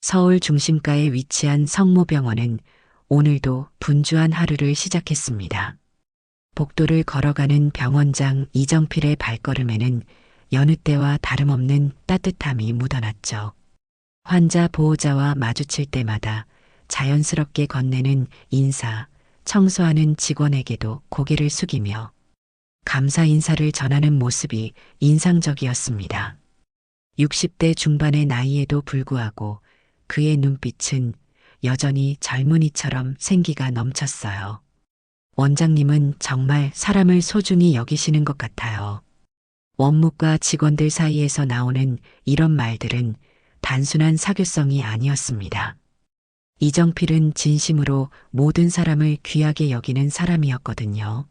서울 중심가에 위치한 성모병원은 오늘도 분주한 하루를 시작했습니다. 복도를 걸어가는 병원장 이정필의 발걸음에는 여느 때와 다름없는 따뜻함이 묻어났죠. 환자 보호자와 마주칠 때마다 자연스럽게 건네는 인사, 청소하는 직원에게도 고개를 숙이며 감사 인사를 전하는 모습이 인상적이었습니다. 60대 중반의 나이에도 불구하고 그의 눈빛은 여전히 젊은이처럼 생기가 넘쳤어요. 원장님은 정말 사람을 소중히 여기시는 것 같아요. 원무과 직원들 사이에서 나오는 이런 말들은 단순한 사교성이 아니었습니다. 이정필은 진심으로 모든 사람을 귀하게 여기는 사람이었거든요.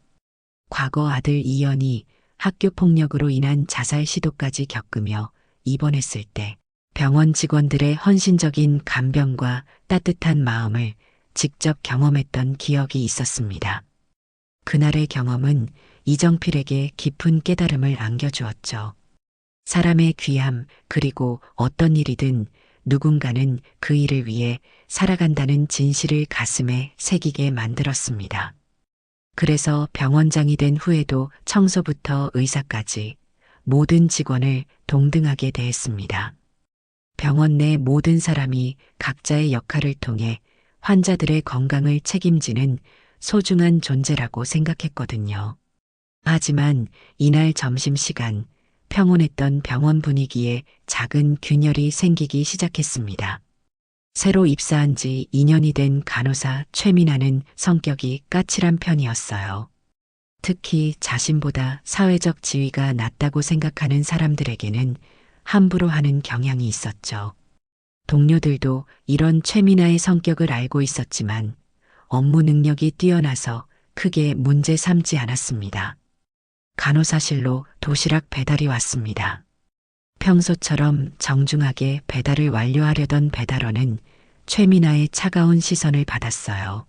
과거 아들 이연이 학교 폭력으로 인한 자살 시도까지 겪으며 입원했을 때 병원 직원들의 헌신적인 간병과 따뜻한 마음을 직접 경험했던 기억이 있었습니다. 그날의 경험은 이정필에게 깊은 깨달음을 안겨주었죠. 사람의 귀함, 그리고 어떤 일이든 누군가는 그 일을 위해 살아간다는 진실을 가슴에 새기게 만들었습니다. 그래서 병원장이 된 후에도 청소부터 의사까지 모든 직원을 동등하게 대했습니다. 병원 내 모든 사람이 각자의 역할을 통해 환자들의 건강을 책임지는 소중한 존재라고 생각했거든요. 하지만 이날 점심시간 평온했던 병원 분위기에 작은 균열이 생기기 시작했습니다. 새로 입사한 지 2년이 된 간호사 최민아는 성격이 까칠한 편이었어요. 특히 자신보다 사회적 지위가 낮다고 생각하는 사람들에게는 함부로 하는 경향이 있었죠. 동료들도 이런 최민아의 성격을 알고 있었지만 업무 능력이 뛰어나서 크게 문제 삼지 않았습니다. 간호사실로 도시락 배달이 왔습니다. 평소처럼 정중하게 배달을 완료하려던 배달원은 최민아의 차가운 시선을 받았어요.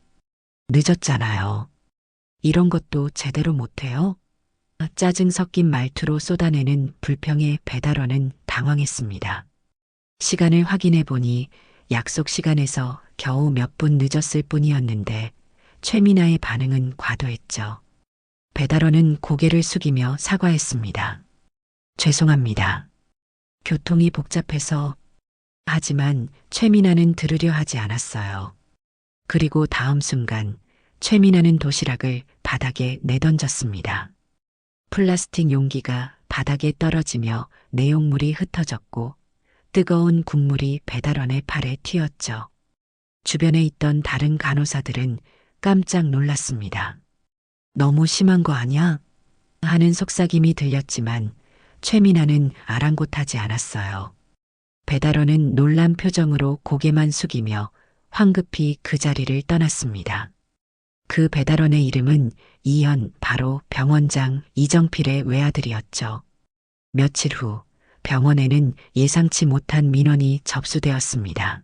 늦었잖아요. 이런 것도 제대로 못해요? 짜증 섞인 말투로 쏟아내는 불평의 배달원은 당황했습니다. 시간을 확인해 보니 약속 시간에서 겨우 몇 분 늦었을 뿐이었는데 최민아의 반응은 과도했죠. 배달원은 고개를 숙이며 사과했습니다. 죄송합니다. 교통이 복잡해서. 하지만 최민아는 들으려 하지 않았어요. 그리고 다음 순간 최민아는 도시락을 바닥에 내던졌습니다. 플라스틱 용기가 바닥에 떨어지며 내용물이 흩어졌고 뜨거운 국물이 배달원의 팔에 튀었죠. 주변에 있던 다른 간호사들은 깜짝 놀랐습니다. 너무 심한 거 아니야? 하는 속삭임이 들렸지만 최민아는 아랑곳하지 않았어요. 배달원은 놀란 표정으로 고개만 숙이며 황급히 그 자리를 떠났습니다. 그 배달원의 이름은 이현, 바로 병원장 이정필의 외아들이었죠. 며칠 후 병원에는 예상치 못한 민원이 접수되었습니다.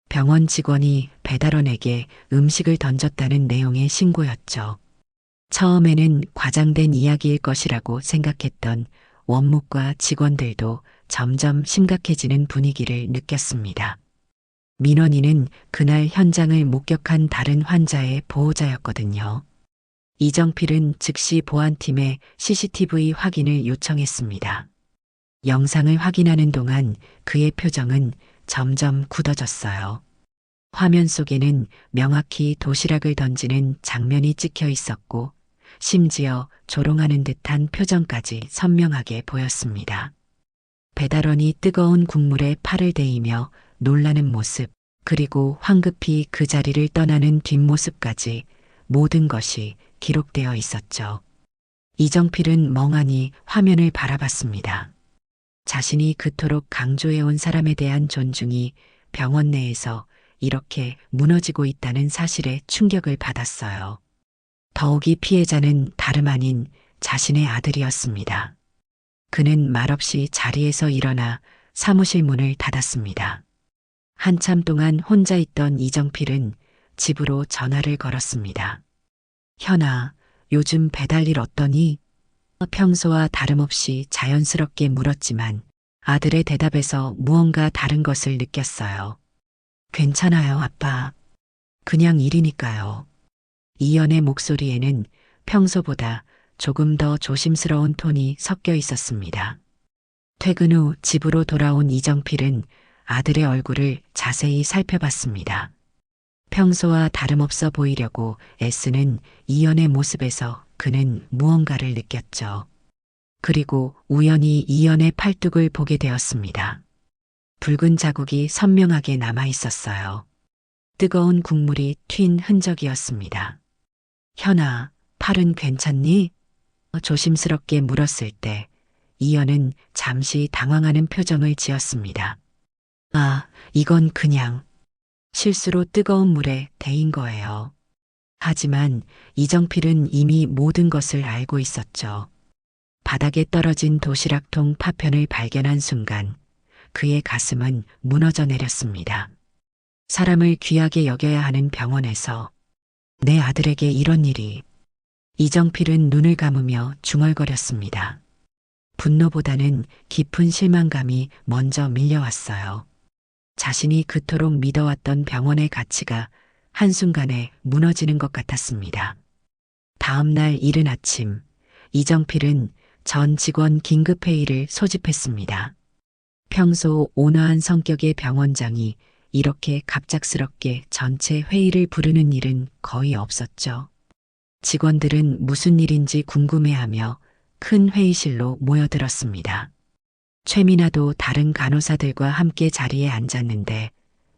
병원 직원이 배달원에게 음식을 던졌다는 내용의 신고였죠. 처음에는 과장된 이야기일 것이라고 생각했던 원무과 직원들도 점점 심각해지는 분위기를 느꼈습니다. 민원인은 그날 현장을 목격한 다른 환자의 보호자였거든요. 이정필은 즉시 보안팀에 CCTV 확인을 요청했습니다. 영상을 확인하는 동안 그의 표정은 점점 굳어졌어요. 화면 속에는 명확히 도시락을 던지는 장면이 찍혀 있었고 심지어 조롱하는 듯한 표정까지 선명하게 보였습니다. 배달원이 뜨거운 국물에 팔을 대이며 놀라는 모습, 그리고 황급히 그 자리를 떠나는 뒷모습까지 모든 것이 기록되어 있었죠. 이정필은 멍하니 화면을 바라봤습니다. 자신이 그토록 강조해온 사람에 대한 존중이 병원 내에서 이렇게 무너지고 있다는 사실에 충격을 받았어요. 더욱이 피해자는 다름 아닌 자신의 아들이었습니다. 그는 말없이 자리에서 일어나 사무실 문을 닫았습니다. 한참 동안 혼자 있던 이정필은 집으로 전화를 걸었습니다. 현아, 요즘 배달일 어떠니? 평소와 다름없이 자연스럽게 물었지만 아들의 대답에서 무언가 다른 것을 느꼈어요. 괜찮아요, 아빠. 그냥 일이니까요. 이연의 목소리에는 평소보다 조금 더 조심스러운 톤이 섞여 있었습니다. 퇴근 후 집으로 돌아온 이정필은 아들의 얼굴을 자세히 살펴봤습니다. 평소와 다름없어 보이려고 애쓰는 이연의 모습에서 그는 무언가를 느꼈죠. 그리고 우연히 이연의 팔뚝을 보게 되었습니다. 붉은 자국이 선명하게 남아 있었어요. 뜨거운 국물이 튄 흔적이었습니다. 현아, 팔은 괜찮니? 조심스럽게 물었을 때 이연은 잠시 당황하는 표정을 지었습니다. 아, 이건 그냥 실수로 뜨거운 물에 데인 거예요. 하지만 이정필은 이미 모든 것을 알고 있었죠. 바닥에 떨어진 도시락통 파편을 발견한 순간 그의 가슴은 무너져 내렸습니다. 사람을 귀하게 여겨야 하는 병원에서 내 아들에게 이런 일이. 이정필은 눈을 감으며 중얼거렸습니다. 분노보다는 깊은 실망감이 먼저 밀려왔어요. 자신이 그토록 믿어왔던 병원의 가치가 한순간에 무너지는 것 같았습니다. 다음 날 이른 아침, 이정필은 전 직원 긴급회의를 소집했습니다. 평소 온화한 성격의 병원장이 이렇게 갑작스럽게 전체 회의를 부르는 일은 거의 없었죠. 직원들은 무슨 일인지 궁금해하며 큰 회의실로 모여들었습니다. 최민아도 다른 간호사들과 함께 자리에 앉았는데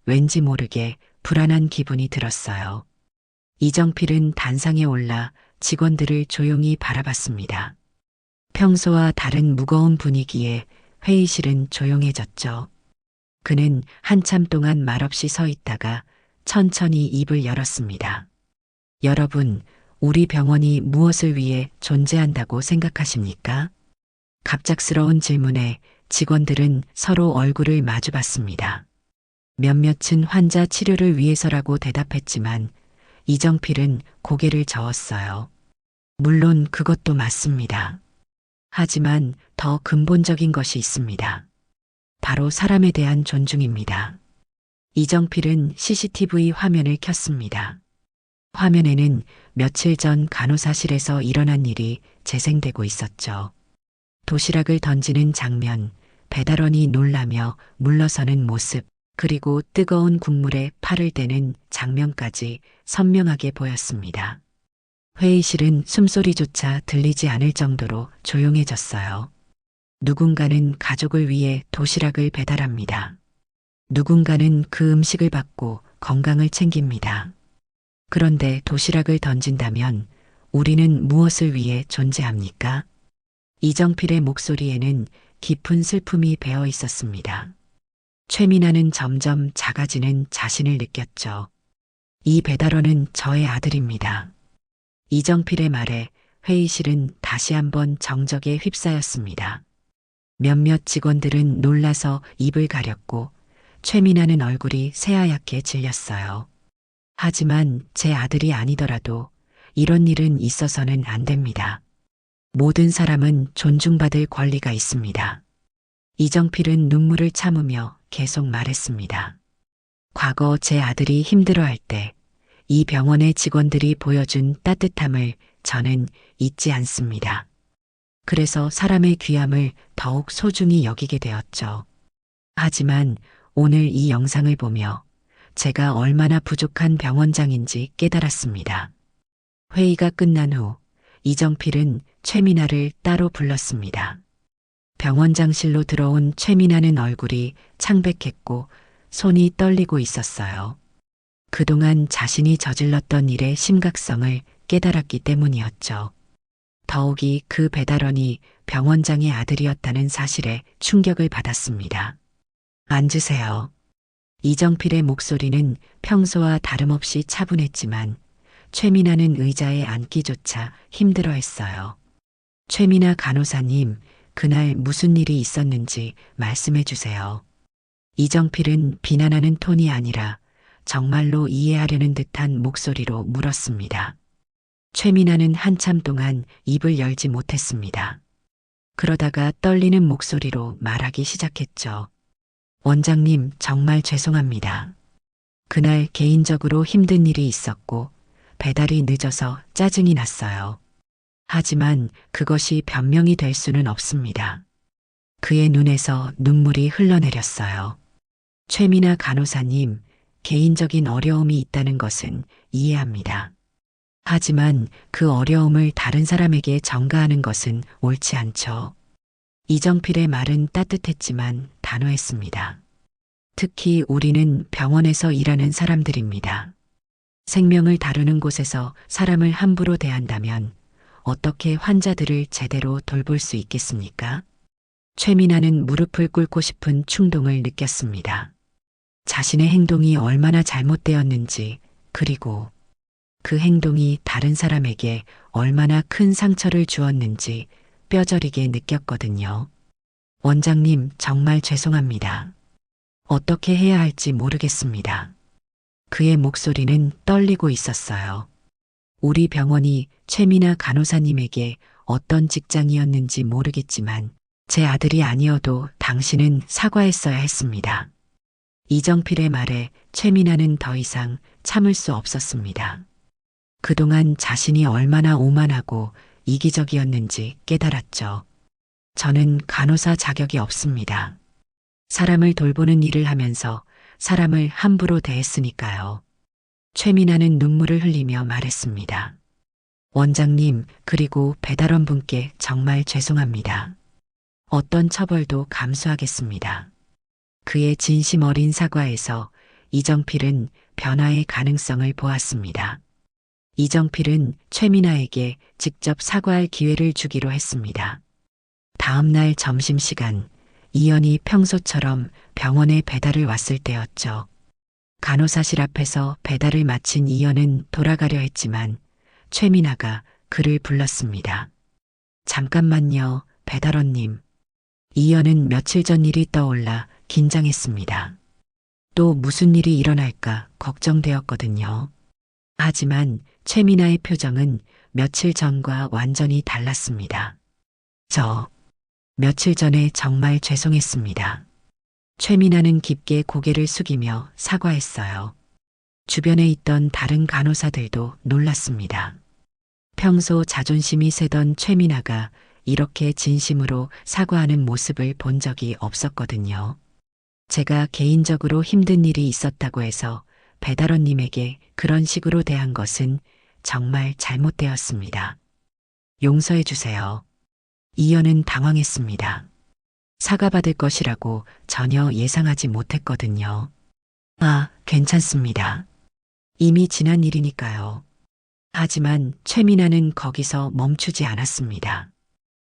왠지 모르게 불안한 기분이 들었어요. 이정필은 단상에 올라 직원들을 조용히 바라봤습니다. 평소와 다른 무거운 분위기에 회의실은 조용해졌죠. 그는 한참 동안 말없이 서 있다가 천천히 입을 열었습니다. 여러분, 우리 병원이 무엇을 위해 존재한다고 생각하십니까? 갑작스러운 질문에 직원들은 서로 얼굴을 마주봤습니다. 몇몇은 환자 치료를 위해서라고 대답했지만 이정필은 고개를 저었어요. 물론 그것도 맞습니다. 하지만 더 근본적인 것이 있습니다. 바로 사람에 대한 존중입니다. 이정필은 CCTV 화면을 켰습니다. 화면에는 며칠 전 간호사실에서 일어난 일이 재생되고 있었죠. 도시락을 던지는 장면, 배달원이 놀라며 물러서는 모습, 그리고 뜨거운 국물에 팔을 대는 장면까지 선명하게 보였습니다. 회의실은 숨소리조차 들리지 않을 정도로 조용해졌어요. 누군가는 가족을 위해 도시락을 배달합니다. 누군가는 그 음식을 받고 건강을 챙깁니다. 그런데 도시락을 던진다면 우리는 무엇을 위해 존재합니까? 이정필의 목소리에는 깊은 슬픔이 배어 있었습니다. 최민아는 점점 작아지는 자신을 느꼈죠. 이 배달원은 저의 아들입니다. 이정필의 말에 회의실은 다시 한번 정적에 휩싸였습니다. 몇몇 직원들은 놀라서 입을 가렸고 최민아는 얼굴이 새하얗게 질렸어요. 하지만 제 아들이 아니더라도 이런 일은 있어서는 안 됩니다. 모든 사람은 존중받을 권리가 있습니다. 이정필은 눈물을 참으며 계속 말했습니다. 과거 제 아들이 힘들어할 때 이 병원의 직원들이 보여준 따뜻함을 저는 잊지 않습니다. 그래서 사람의 귀함을 더욱 소중히 여기게 되었죠. 하지만 오늘 이 영상을 보며 제가 얼마나 부족한 병원장인지 깨달았습니다. 회의가 끝난 후 이정필은 최민아를 따로 불렀습니다. 병원장실로 들어온 최민아는 얼굴이 창백했고 손이 떨리고 있었어요. 그동안 자신이 저질렀던 일의 심각성을 깨달았기 때문이었죠. 더욱이 그 배달원이 병원장의 아들이었다는 사실에 충격을 받았습니다. 앉으세요. 이정필의 목소리는 평소와 다름없이 차분했지만 최민아는 의자에 앉기조차 힘들어했어요. 최민아 간호사님, 그날 무슨 일이 있었는지 말씀해 주세요. 이정필은 비난하는 톤이 아니라 정말로 이해하려는 듯한 목소리로 물었습니다. 최민아는 한참 동안 입을 열지 못했습니다. 그러다가 떨리는 목소리로 말하기 시작했죠. 원장님, 정말 죄송합니다. 그날 개인적으로 힘든 일이 있었고 배달이 늦어서 짜증이 났어요. 하지만 그것이 변명이 될 수는 없습니다. 그의 눈에서 눈물이 흘러내렸어요. 최미나 간호사님, 개인적인 어려움이 있다는 것은 이해합니다. 하지만 그 어려움을 다른 사람에게 전가하는 것은 옳지 않죠. 이정필의 말은 따뜻했지만 단호했습니다. 특히 우리는 병원에서 일하는 사람들입니다. 생명을 다루는 곳에서 사람을 함부로 대한다면 어떻게 환자들을 제대로 돌볼 수 있겠습니까? 최민아는 무릎을 꿇고 싶은 충동을 느꼈습니다. 자신의 행동이 얼마나 잘못되었는지, 그리고 그 행동이 다른 사람에게 얼마나 큰 상처를 주었는지 뼈저리게 느꼈거든요. 원장님, 정말 죄송합니다. 어떻게 해야 할지 모르겠습니다. 그의 목소리는 떨리고 있었어요. 우리 병원이 최미나 간호사님에게 어떤 직장이었는지 모르겠지만 제 아들이 아니어도 당신은 사과했어야 했습니다. 이정필의 말에 최미나는 더 이상 참을 수 없었습니다. 그동안 자신이 얼마나 오만하고 이기적이었는지 깨달았죠. 저는 간호사 자격이 없습니다. 사람을 돌보는 일을 하면서 사람을 함부로 대했으니까요. 최미나는 눈물을 흘리며 말했습니다. 원장님, 그리고 배달원 분께 정말 죄송합니다. 어떤 처벌도 감수하겠습니다. 그의 진심 어린 사과에서 이정필은 변화의 가능성을 보았습니다. 이정필은 최미나에게 직접 사과할 기회를 주기로 했습니다. 다음 날 점심시간, 이연이 평소처럼 병원에 배달을 왔을 때였죠. 간호사실 앞에서 배달을 마친 이연은 돌아가려 했지만 최미나가 그를 불렀습니다. 잠깐만요, 배달원님. 이연은 며칠 전 일이 떠올라 긴장했습니다. 또 무슨 일이 일어날까 걱정되었거든요. 하지만 최미나의 표정은 며칠 전과 완전히 달랐습니다. 며칠 전에 정말 죄송했습니다. 최미나는 깊게 고개를 숙이며 사과했어요. 주변에 있던 다른 간호사들도 놀랐습니다. 평소 자존심이 세던 최미나가 이렇게 진심으로 사과하는 모습을 본 적이 없었거든요. 제가 개인적으로 힘든 일이 있었다고 해서 배달원님에게 그런 식으로 대한 것은 정말 잘못되었습니다. 용서해 주세요. 이연은 당황했습니다. 사과받을 것이라고 전혀 예상하지 못했거든요. 괜찮습니다. 이미 지난 일이니까요. 하지만 최미나는 거기서 멈추지 않았습니다.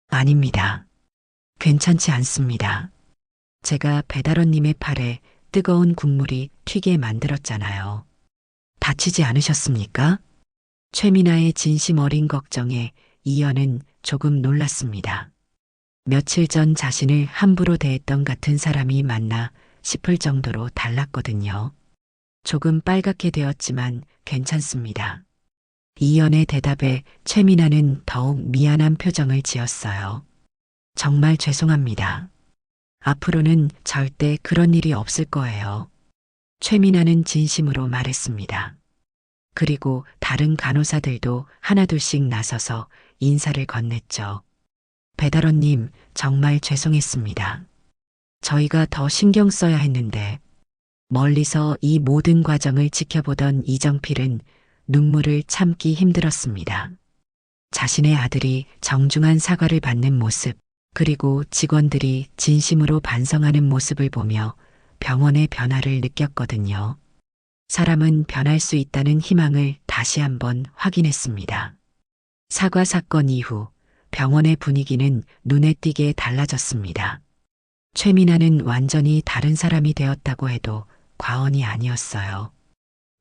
아닙니다. 괜찮지 않습니다. 제가 배달원님의 팔에 뜨거운 국물이 튀게 만들었잖아요. 다치지 않으셨습니까? 최미나의 진심 어린 걱정에 이연은 조금 놀랐습니다. 며칠 전 자신을 함부로 대했던 같은 사람이 맞나 싶을 정도로 달랐거든요. 조금 빨갛게 되었지만 괜찮습니다. 이연의 대답에 최미나는 더욱 미안한 표정을 지었어요. 정말 죄송합니다. 앞으로는 절대 그런 일이 없을 거예요. 최미나는 진심으로 말했습니다. 그리고 다른 간호사들도 하나둘씩 나서서 인사를 건넸죠. 배달원님, 정말 죄송했습니다. 저희가 더 신경 써야 했는데. 멀리서 이 모든 과정을 지켜보던 이정필은 눈물을 참기 힘들었습니다. 자신의 아들이 정중한 사과를 받는 모습, 그리고 직원들이 진심으로 반성하는 모습을 보며 병원의 변화를 느꼈거든요. 사람은 변할 수 있다는 희망을 다시 한번 확인했습니다. 사과 사건 이후 병원의 분위기는 눈에 띄게 달라졌습니다. 최미나는 완전히 다른 사람이 되었다고 해도 과언이 아니었어요.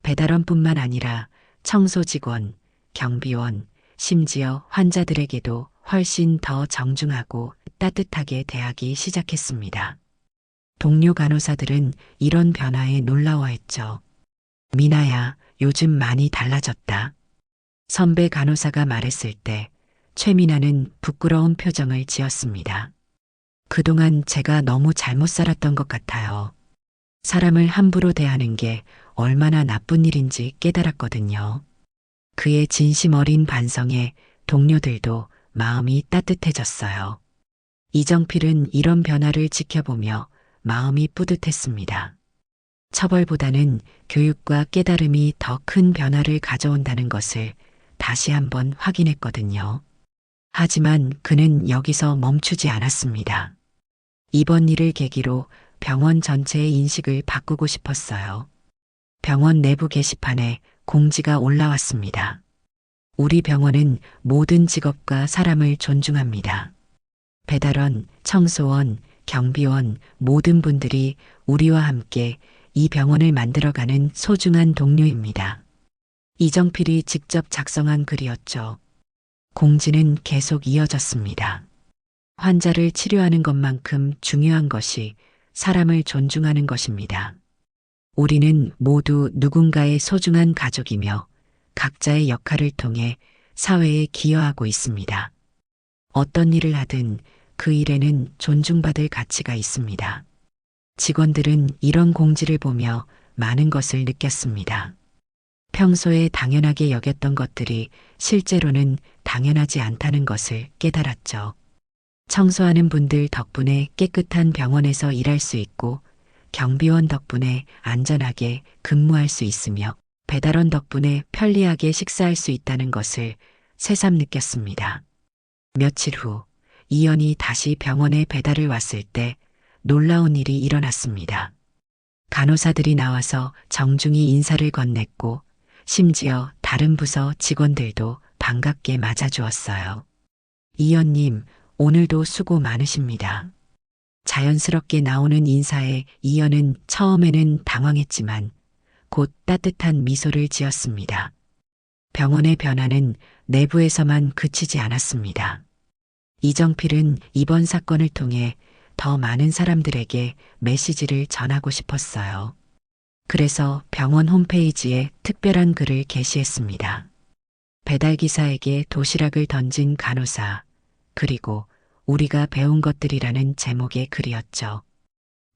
배달원뿐만 아니라 청소 직원, 경비원, 심지어 환자들에게도 훨씬 더 정중하고 따뜻하게 대하기 시작했습니다. 동료 간호사들은 이런 변화에 놀라워했죠. 미나야, 요즘 많이 달라졌다. 선배 간호사가 말했을 때 최미나는 부끄러운 표정을 지었습니다. 그동안 제가 너무 잘못 살았던 것 같아요. 사람을 함부로 대하는 게 얼마나 나쁜 일인지 깨달았거든요. 그의 진심 어린 반성에 동료들도 마음이 따뜻해졌어요. 이정필은 이런 변화를 지켜보며 마음이 뿌듯했습니다. 처벌보다는 교육과 깨달음이 더 큰 변화를 가져온다는 것을 다시 한번 확인했거든요. 하지만 그는 여기서 멈추지 않았습니다. 이번 일을 계기로 병원 전체의 인식을 바꾸고 싶었어요. 병원 내부 게시판에 공지가 올라왔습니다. 우리 병원은 모든 직업과 사람을 존중합니다. 배달원, 청소원, 경비원, 모든 분들이 우리와 함께 이 병원을 만들어가는 소중한 동료입니다. 이정필이 직접 작성한 글이었죠. 공지는 계속 이어졌습니다. 환자를 치료하는 것만큼 중요한 것이 사람을 존중하는 것입니다. 우리는 모두 누군가의 소중한 가족이며 각자의 역할을 통해 사회에 기여하고 있습니다. 어떤 일을 하든 그 일에는 존중받을 가치가 있습니다. 직원들은 이런 공지를 보며 많은 것을 느꼈습니다. 평소에 당연하게 여겼던 것들이 실제로는 당연하지 않다는 것을 깨달았죠. 청소하는 분들 덕분에 깨끗한 병원에서 일할 수 있고, 경비원 덕분에 안전하게 근무할 수 있으며, 배달원 덕분에 편리하게 식사할 수 있다는 것을 새삼 느꼈습니다. 며칠 후, 이연이 다시 병원에 배달을 왔을 때 놀라운 일이 일어났습니다. 간호사들이 나와서 정중히 인사를 건넸고, 심지어 다른 부서 직원들도 반갑게 맞아주었어요. 이연님, 오늘도 수고 많으십니다. 자연스럽게 나오는 인사에 이연은 처음에는 당황했지만 곧 따뜻한 미소를 지었습니다. 병원의 변화는 내부에서만 그치지 않았습니다. 이정필은 이번 사건을 통해 더 많은 사람들에게 메시지를 전하고 싶었어요. 그래서 병원 홈페이지에 특별한 글을 게시했습니다. 배달기사에게 도시락을 던진 간호사, 그리고 우리가 배운 것들이라는 제목의 글이었죠.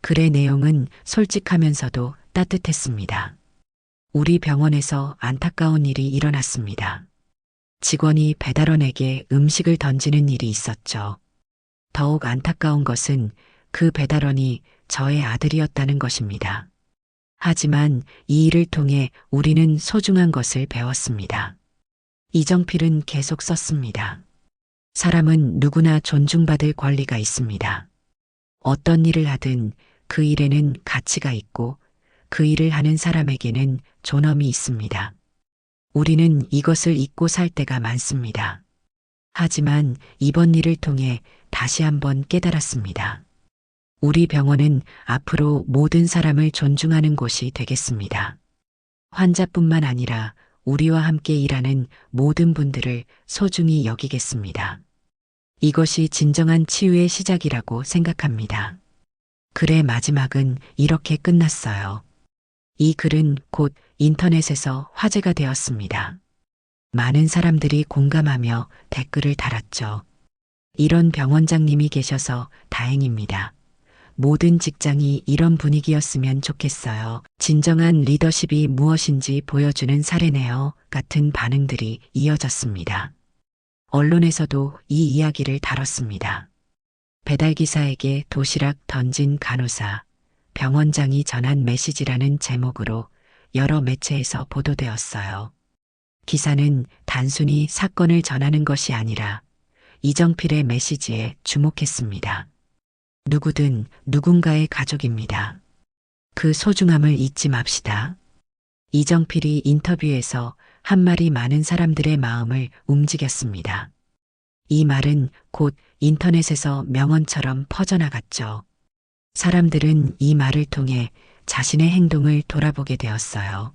글의 내용은 솔직하면서도 따뜻했습니다. 우리 병원에서 안타까운 일이 일어났습니다. 직원이 배달원에게 음식을 던지는 일이 있었죠. 더욱 안타까운 것은 그 배달원이 저의 아들이었다는 것입니다. 하지만 이 일을 통해 우리는 소중한 것을 배웠습니다. 이정필은 계속 썼습니다. 사람은 누구나 존중받을 권리가 있습니다. 어떤 일을 하든 그 일에는 가치가 있고 그 일을 하는 사람에게는 존엄이 있습니다. 우리는 이것을 잊고 살 때가 많습니다. 하지만 이번 일을 통해 다시 한번 깨달았습니다. 우리 병원은 앞으로 모든 사람을 존중하는 곳이 되겠습니다. 환자뿐만 아니라 우리와 함께 일하는 모든 분들을 소중히 여기겠습니다. 이것이 진정한 치유의 시작이라고 생각합니다. 글의 마지막은 이렇게 끝났어요. 이 글은 곧 인터넷에서 화제가 되었습니다. 많은 사람들이 공감하며 댓글을 달았죠. 이런 병원장님이 계셔서 다행입니다. 모든 직장이 이런 분위기였으면 좋겠어요. 진정한 리더십이 무엇인지 보여주는 사례네요. 같은 반응들이 이어졌습니다. 언론에서도 이 이야기를 다뤘습니다. 배달기사에게 도시락 던진 간호사, 병원장이 전한 메시지라는 제목으로 여러 매체에서 보도되었어요. 기사는 단순히 사건을 전하는 것이 아니라 이정필의 메시지에 주목했습니다. 누구든 누군가의 가족입니다. 그 소중함을 잊지 맙시다. 이정필이 인터뷰에서 한 말이 많은 사람들의 마음을 움직였습니다. 이 말은 곧 인터넷에서 명언처럼 퍼져나갔죠. 사람들은 이 말을 통해 자신의 행동을 돌아보게 되었어요.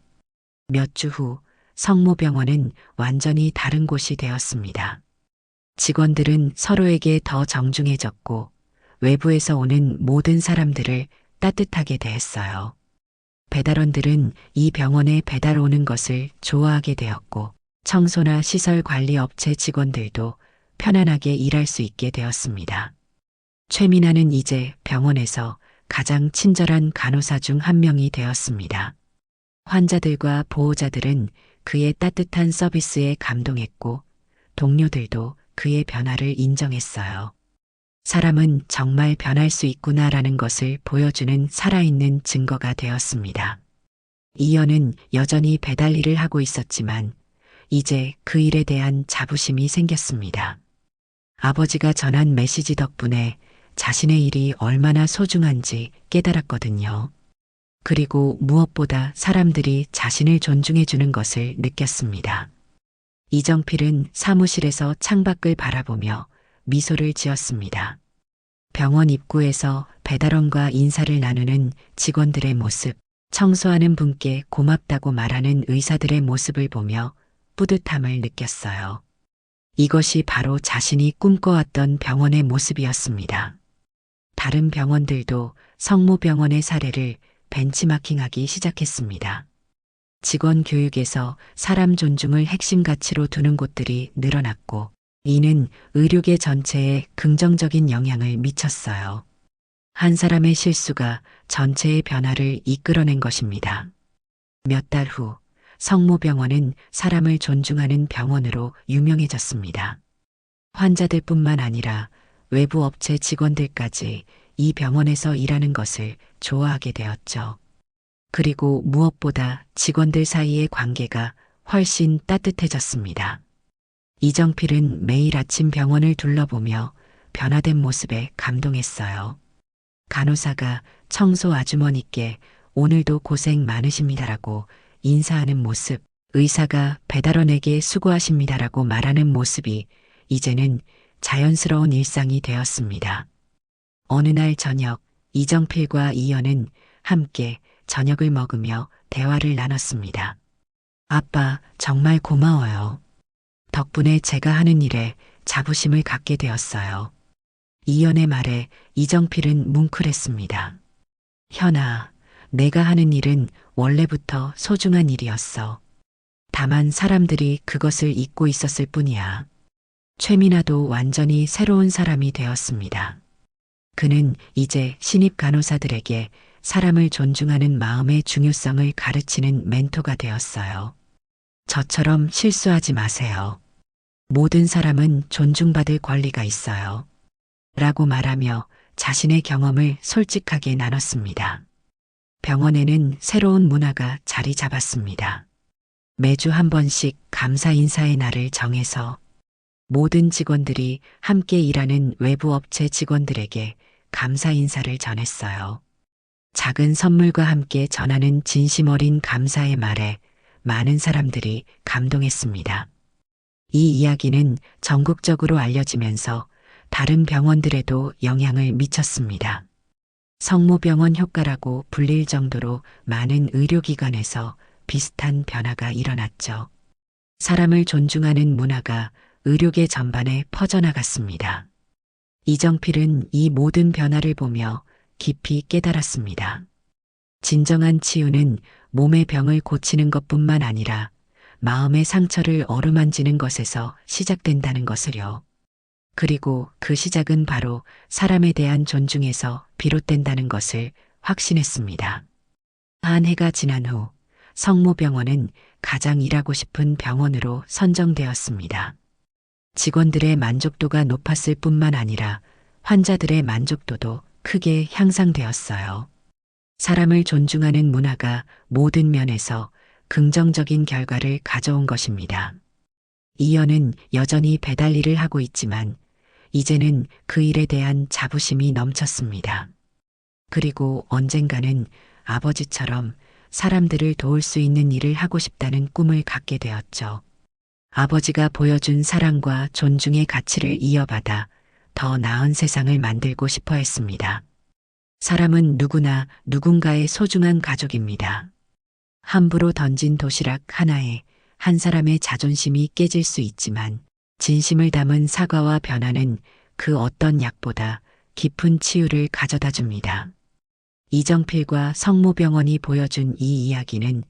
몇 주 후 성모병원은 완전히 다른 곳이 되었습니다. 직원들은 서로에게 더 정중해졌고 외부에서 오는 모든 사람들을 따뜻하게 대했어요. 배달원들은 이 병원에 배달 오는 것을 좋아하게 되었고 청소나 시설 관리 업체 직원들도 편안하게 일할 수 있게 되었습니다. 최민아는 이제 병원에서 가장 친절한 간호사 중 한 명이 되었습니다. 환자들과 보호자들은 그의 따뜻한 서비스에 감동했고 동료들도 그의 변화를 인정했어요. 사람은 정말 변할 수 있구나라는 것을 보여주는 살아있는 증거가 되었습니다. 이연은 여전히 배달 일을 하고 있었지만 이제 그 일에 대한 자부심이 생겼습니다. 아버지가 전한 메시지 덕분에 자신의 일이 얼마나 소중한지 깨달았거든요. 그리고 무엇보다 사람들이 자신을 존중해 주는 것을 느꼈습니다. 이정필은 사무실에서 창밖을 바라보며 미소를 지었습니다. 병원 입구에서 배달원과 인사를 나누는 직원들의 모습, 청소하는 분께 고맙다고 말하는 의사들의 모습을 보며 뿌듯함을 느꼈어요. 이것이 바로 자신이 꿈꿔왔던 병원의 모습이었습니다. 다른 병원들도 성모병원의 사례를 벤치마킹하기 시작했습니다. 직원 교육에서 사람 존중을 핵심 가치로 두는 곳들이 늘어났고, 이는 의료계 전체에 긍정적인 영향을 미쳤어요. 한 사람의 실수가 전체의 변화를 이끌어낸 것입니다. 몇 달 후, 성모병원은 사람을 존중하는 병원으로 유명해졌습니다. 환자들뿐만 아니라 외부 업체 직원들까지 이 병원에서 일하는 것을 좋아하게 되었죠. 그리고 무엇보다 직원들 사이의 관계가 훨씬 따뜻해졌습니다. 이정필은 매일 아침 병원을 둘러보며 변화된 모습에 감동했어요. 간호사가 청소 아주머니께 오늘도 고생 많으십니다라고 인사하는 모습, 의사가 배달원에게 수고하십니다라고 말하는 모습이 이제는 자연스러운 일상이 되었습니다. 어느 날 저녁, 이정필과 이연은 함께 저녁을 먹으며 대화를 나눴습니다. 아빠, 정말 고마워요. 덕분에 제가 하는 일에 자부심을 갖게 되었어요. 이연의 말에 이정필은 뭉클했습니다. 현아, 내가 하는 일은 원래부터 소중한 일이었어. 다만 사람들이 그것을 잊고 있었을 뿐이야. 최민아도 완전히 새로운 사람이 되었습니다. 그는 이제 신입 간호사들에게 사람을 존중하는 마음의 중요성을 가르치는 멘토가 되었어요. 저처럼 실수하지 마세요. 모든 사람은 존중받을 권리가 있어요. 라고 말하며 자신의 경험을 솔직하게 나눴습니다. 병원에는 새로운 문화가 자리 잡았습니다. 매주 한 번씩 감사 인사의 날을 정해서 모든 직원들이 함께 일하는 외부 업체 직원들에게 감사 인사를 전했어요. 작은 선물과 함께 전하는 진심 어린 감사의 말에 많은 사람들이 감동했습니다. 이 이야기는 전국적으로 알려지면서 다른 병원들에도 영향을 미쳤습니다. 성모병원 효과라고 불릴 정도로 많은 의료기관에서 비슷한 변화가 일어났죠. 사람을 존중하는 문화가 의료계 전반에 퍼져나갔습니다. 이정필은 이 모든 변화를 보며 깊이 깨달았습니다. 진정한 치유는 몸의 병을 고치는 것뿐만 아니라 마음의 상처를 어루만지는 것에서 시작된다는 것을요. 그리고 그 시작은 바로 사람에 대한 존중에서 비롯된다는 것을 확신했습니다. 한 해가 지난 후 성모병원은 가장 일하고 싶은 병원으로 선정되었습니다. 직원들의 만족도가 높았을 뿐만 아니라 환자들의 만족도도 크게 향상되었어요. 사람을 존중하는 문화가 모든 면에서 긍정적인 결과를 가져온 것입니다. 이연은 여전히 배달 일을 하고 있지만 이제는 그 일에 대한 자부심이 넘쳤습니다. 그리고 언젠가는 아버지처럼 사람들을 도울 수 있는 일을 하고 싶다는 꿈을 갖게 되었죠. 아버지가 보여준 사랑과 존중의 가치를 이어받아 더 나은 세상을 만들고 싶어 했습니다. 사람은 누구나 누군가의 소중한 가족입니다. 함부로 던진 도시락 하나에 한 사람의 자존심이 깨질 수 있지만 진심을 담은 사과와 변화는 그 어떤 약보다 깊은 치유를 가져다 줍니다. 이정필과 성모병원이 보여준 이 이야기는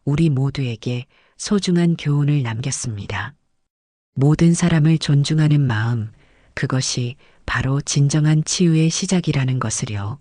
우리 모두에게 소중한 교훈을 남겼습니다. 모든 사람을 존중하는 마음, 그것이 바로 진정한 치유의 시작이라는 것을요.